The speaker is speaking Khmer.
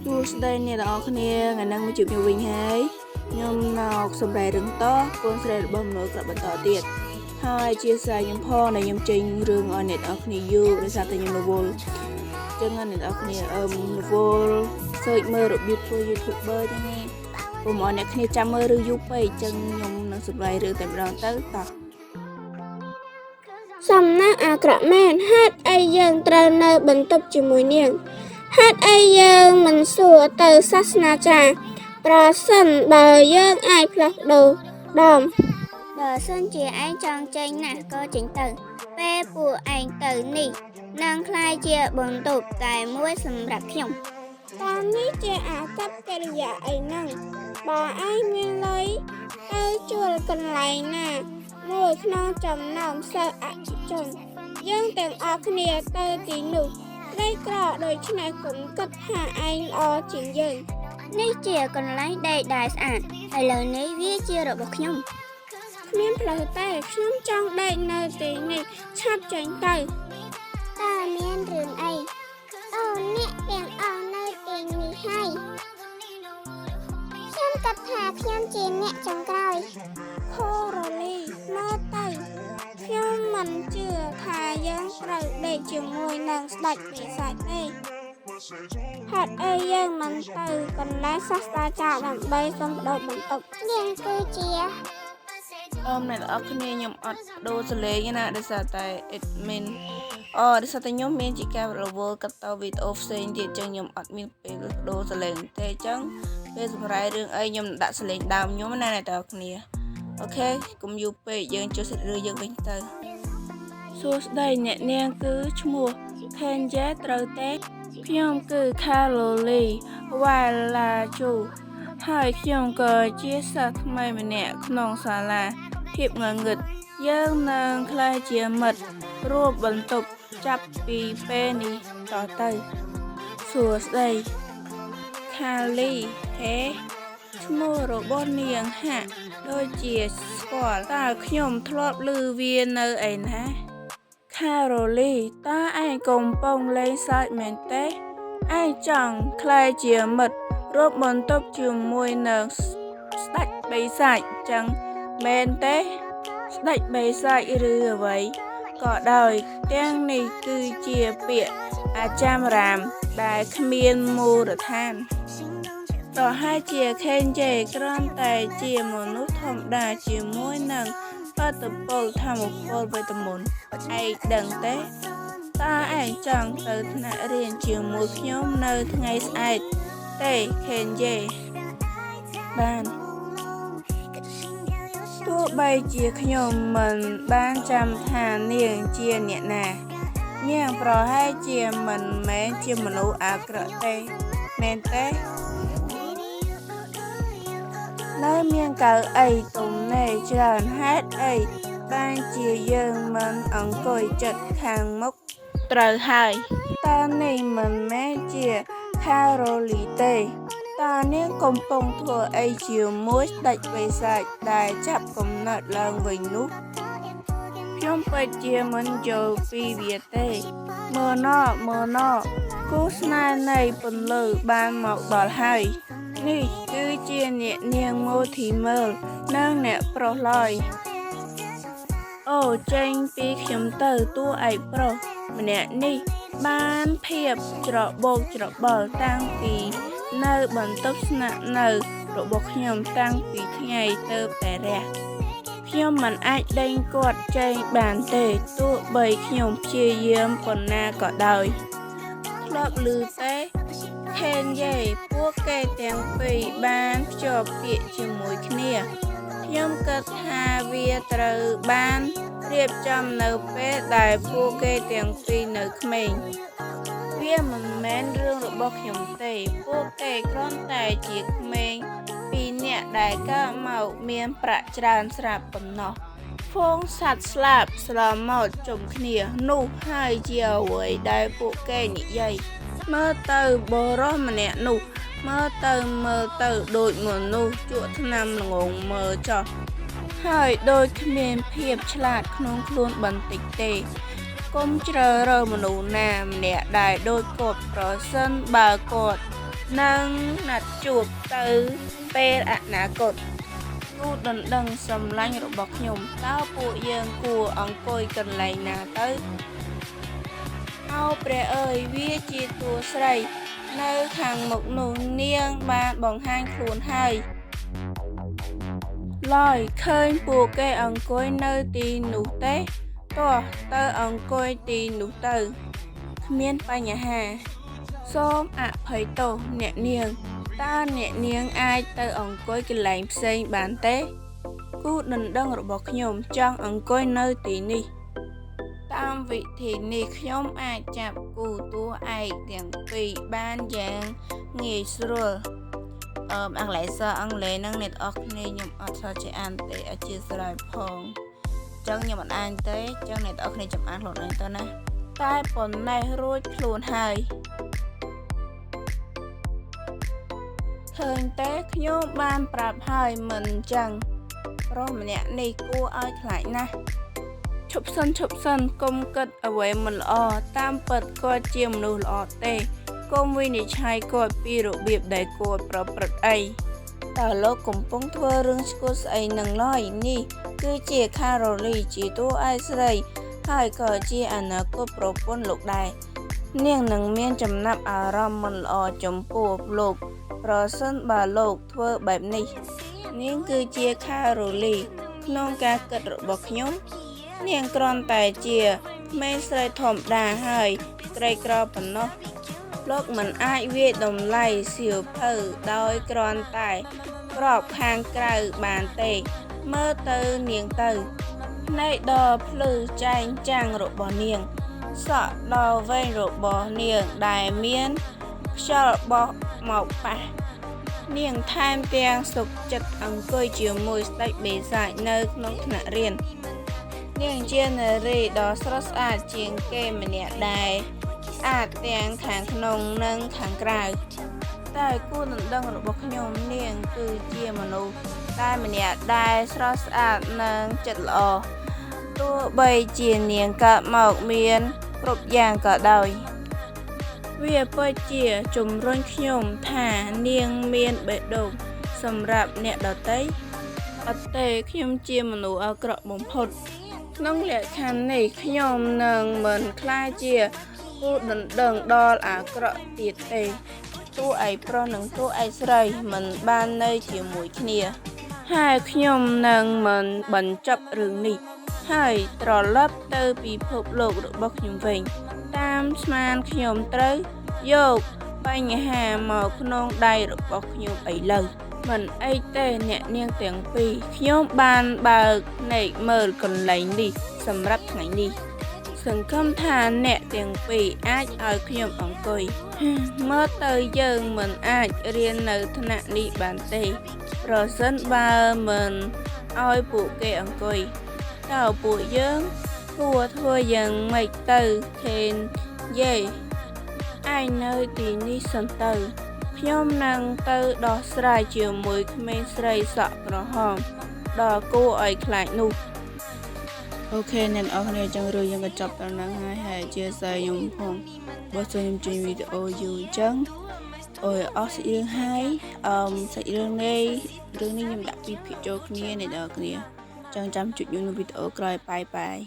សួស្តីអ្នកទាំងអស់គ្នាថ្ងៃនេះមកជួបខ្ញុំវិញហើយខ្ញុំណោកសម្រាប់រឿងតកូនស្រីរបស់មនុស្សក្រាប់បន្តទៀតហើយជាសាយខ្ញុំផងដែលខ្ញុំចេញរឿងឲ្យអ្នកទាំងអស់គ្នាយូរដោយសារតែខ្ញុំរវល់ចឹងអ្នកទាំងអស់គ្នារវល់សើចមើលរបៀបធ្វើ YouTuber ចឹងណាពុំឲ្យអ្នកគ្នាចាំមើលរឿងយូរពេកចឹងខ្ញុំនឹងសម្រាប់រឿងតែម្ដងទៅតោះសំណាក់អាក្រក់មែនហេតុអីយើងត្រូវនៅបន្ទប់ជាមួយនាងហេតុអីយើងមិនសួរទៅសាសនាចារ្យប្រសិនបើយើងអាចផ្លាស់ប្ដូរដំបើសិនជាឯងចង់ចេញណាស់ក៏ចេញទៅពេលពួកឯងទៅនេះនឹងក្លាយជាបន្ទប់តែមួយសម្រាប់ខ្ញុំតាមនេះជាអាកប្បកិរិយាអីហ្នឹងបើឯងមានលុយទៅជួលកន្លែងណាមួយក្នុងចំណោមសិស្សអភិជនយើងទាំងអស់គ្នាទៅទីនោះក្រីក្រដូច្នេះគុំគិតថាឯងល្អជាងយើងនេះជាកន្លែងដេកដែលស្អាតឥឡូវនេះវាជារបស់ខ្ញុំគ្មានផ្លូវទេខ្ញុំចង់ដេកនៅទីនេះឆាប់ចេញទៅតើមានរឿងអីអូអ្នកទាំងអស់នៅទីនេះហើយខ្ញុំគិតថាខ្ញុំជាអ្នកចុងក្រោយខូរ៉ូលីមើលទៅខ្ញុំមិនជឿថាយើងត្រូវដេកជាមួយនឹងស្ដេចปีศาจទេហេតុអីយើងមិនទៅកន្លែងសាស្ត្រាចារ្យដើម្បីសុំបដូរបន្ទប់យើងគឺជាអ្នកទាំងអស់គ្នាខ្ញុំអត់ដូរសលេងណាដោយសារតែ admin ដោយសារតែខ្ញុំមានជាការរវល់កាត់តវីដេអូផ្សេងទៀតចឹងខ្ញុំអត់មានពេលដូរសលេងទេចឹងពេលសម្រាប់រឿងអីខ្ញុំដាក់សលេងដើមខ្ញុំណាអ្នកទាំងអស់គ្នាអូខេកុំយូរពេកយើងចូលសាច់រឿងយើងវិញទៅសួស្តីអ្នកនាងគឺឈ្មោះ Kenya ត្រូវទេខ្ញុំគឺ Carolly Walachu ហើយខ្ញុំក៏ជាសិស្សថ្មីម្នាក់ក្នុងសាលាភាពងងឹតយើងនឹងក្លាយជាមិត្តរួមបន្ទប់ចាប់ពីពេលនេះតទៅសួស្តី Carly ហេឈ្មោះរបស់នាងហាក់ដូចជាស្គាល់តើខ្ញុំធ្លាប់ឮវានៅឯណា Carolly តើឯងកំពុងលេងសើចមែនទេឯងចង់ក្លាយជាមិត្តរួមបន្ទប់ជាមួយនឹងស្ដេចបិសាចចឹងមែនទេស្ដេចបិសាចឬអ្វីក៏ដោយទាំងនេះគឺជាពាក្យអាចារ្យរាមដែលគ្មានមូលដ្ឋានប្រហែលជាខេនជេគ្រាន់តែជាមនុស្សធម្មតាជាមួយនឹងបាតុពលធម្មពលវេទមន្តឯងដឹងទេតើឯងចង់ទៅថ្នាក់រៀនជាមួយខ្ញុំនៅថ្ងៃស្អែកទេខេនជេបានទោះបីជាខ្ញុំមិនបានចាំថានាងជាអ្នកណានាងប្រហែលជាមិនមែនជាមនុស្សអាក្រក់ទេមែនទេនៅមានកៅអីទំនេរច្រើនហេតុអីបានជាយើងមិនអង្គុយចិត្តខាងមុខត្រូវហើយតើនេះមិនមែនជាខារ៉ូលីទេតើនាងកំពុងធ្វើអីជាមួយស្ដេចបិសាចដែលចាប់កំណើតឡើងវិញនោះខ្ញុំពិតជាមិនយល់ពីវាទេមើលណគូស្នេហ៍នៃពន្លឺបានមកដល់ហើយនេះគឺជាអ្នកនាងមូធីមើលនិងអ្នកប្រុសឡើយអូចេញពីខ្ញុំទៅតួឯកប្រុសម្នាក់នេះបានភាពច្របូកច្របល់តាំងពីនៅបន្ទប់ស្នាក់នៅរបស់ខ្ញុំតាំងពីថ្ងៃទៅតែរះខ្ញុំមិនអាចដេញគាត់ចេញបានទេទោះបីខ្ញុំព្យាយាមប៉ុណ្ណាក៏ដោយធ្លាប់ឮទេខេនយេពួកគេទាំងពីរបានភ្ជាប់ពាក្យជាមួយគ្នាខ្ញុំគិតថាវាត្រូវបានរៀបចំនៅពេលដែលពួកគេទាំងពីរនៅក្មេងវាមិនមែនរឿងរបស់ខ្ញុំទេពួកគេគ្រាន់តែជាក្មេងពីរនាក់ដែលកើតមកមានប្រាក់ច្រើនស្រាប់ប៉ុណ្ណោះហ្វូងសត្វស្លាប់ស្លមកជុំគ្នានោះហើយជាអ្វីដែលពួកគេនិយាយមើលទៅបរិសម្នាក់នោះមើលទៅដូចមនុស្សជក់ថ្នាំល្ងងមើលចោះហើយដូចគ្មានភាពឆ្លាតក្នុងខ្លួនបន្តិចទេកុំជ្រើសរើសមនុស្សណាម្នាក់ដែលដូចគាត់ប្រសិនបើគាត់ នឹងណាត់ជួបទៅពេលអនាគតគូដណ្ដឹងសម្លាញ់របស់ខ្ញុំតើពួកយើងគួរអង្គុយកន្លែងណាទៅអោព្រះអើយវាជាតួស្រីនៅខាងមុខនោះនាងបានបង្ហាញខ្លួនហើយឡើយឃើញពួកគេអង្គុយនៅទីនោះទេទោះទៅអង្គុយទីនោះទៅគ្មានបញ្ហាសូមអភ័យទោសអ្នកនាងតើអ្នកនាងអាចទៅអង្គុយកន្លែងផ្សេងបានទេគូដណ្ដឹងរបស់ខ្ញុំចង់អង្គុយនៅទីនេះតាមវិធីនេះខ្ញុំអាចចាប់គូតួឯកទាំងពីរបានយ៉ាងងាយស្រួលអង់គ្លេសអង់គ្លេសនឹងអ្នកនរគ្នាខ្ញុំអត់សូវចេះអានទេអធិស្ឋានផងចឹងខ្ញុំមិនអានទេចឹងអ្នកនរគ្នាចាំអានខ្លួនឯងទៅណាតែប៉ុណ្ណេះរួចខ្លួនហើយឃើញទេខ្ញុំបានប្រាប់ហើយមិនចឹងប្រុសម្នាក់នេះគួរឲ្យខ្លាចណាស់ឈប់សិនកុំគិតអ្វីមិនល្អតាមពិតគាត់ជាមនុស្សល្អទេកុំវិនិច្ឆ័យគាត់ពីរបៀបដែលគាត់ប្រព្រឹត្តអីតើលោកកំពុងធ្វើរឿងឈួតស្អីនឹងឡើយនេះគឺជាខារ៉ូលីជាតួឯកស្រីហើយក៏ជាអនាគតប្រពន្ធលោកដែរនាងនឹងមានចំណាប់អារម្មណ៍មិនល្អចំពោះលោកប្រសិនបើលោកធ្វើបែបនេះនាងគឺជាខារ៉ូលីក្នុងការគិតរបស់ខ្ញុំនាងគ្រាន់តែជាក្មេងស្រីធម្មតាហើយក្រីក្រប៉ុណ្ណោះលោកមិនអាចវាយតម្លៃសៀវភៅដោយគ្រាន់តែក្របខាងក្រៅបានទេមើលទៅនាងទៅភ្នែកដ៏ភ្លឺចែងចាំងរបស់នាងសក់ដ៏វែងរបស់នាងដែលមានខ្យល់បោះមកប៉ះនាងថែមទាំងសុខចិត្តអង្គុយជាមួយស្ដេចបិសាចនៅក្នុងថ្នាក់រៀននាងជានារីដ៏ស្រស់ស្អាតជាងគេម្នាក់ដែរស្អាតទាំងខាងក្នុងនិងខាងក្រៅតែគួរដណ្ដឹងរបស់ខ្ញុំនាងគឺជាមនុស្សតែម្នាក់ដែលស្រស់ស្អាតនិងចិត្តល្អទោះបីជានាងកើតមកមានគ្រប់យ៉ាងក៏ដោយវាពិតជាជំរុញខ្ញុំថានាងមានបេះដូងសម្រាប់អ្នកដទៃអត់ទេខ្ញុំជាមនុស្សអាក្រក់បំផុតក្នុងលក្ខខណ្ឌនេះខ្ញុំនឹងមិនខ្លាចជាគូដណ្ដឹងដល់អាក្រក់ទៀតទេតួឯកប្រុសនិងតួឯកស្រីមិនបាននៅជាមួយគ្នាហើយខ្ញុំនឹងមិនបញ្ចប់រឿងនេះហើយត្រឡប់ទៅពិភពលោករបស់ខ្ញុំវិញតាមស្មានខ្ញុំត្រូវយកបញ្ហាមកក្នុងដៃរបស់ខ្ញុំឥឡូវមិនអីទេអ្នកនាងទាំងពីរខ្ញុំបានបើកភ្នែកមើលកន្លែងនេះសម្រាប់ថ្ងៃនេះសង្ឃឹមថាអ្នកទាំងពីរអាចឲ្យខ្ញុំអង្គុយមើលទៅយើងមិនអាចរៀននៅថ្នាក់នេះបានទេប្រសិនបើមិនឲ្យពួកគេអង្គុយតើពួកយើងគួរធ្វើយ៉ាងម៉េចទៅខេនយេឯងនៅទីនេះសិនទៅខ្ញុំនឹងទៅដោះស្រាយជាមួយក្មេងស្រីសក់ក្រហមដ៏គួរឲ្យខ្លាចនោះអូខេអ្នកនរគ្នាចឹងរឿងយើងក៏ចប់ដល់ហ្នឹងហើយអធិស្ឋានខ្ញុំផងបើសិនខ្ញុំចេញវីដេអូយូរអញ្ចឹងអស់សាច់រឿងហើយសាច់រឿងនេះខ្ញុំដាក់ពីភាគចូលគ្នាអ្នកនរគ្នាចឹងចាំជួបខ្ញុំនៅវីដេអូក្រោយបាយ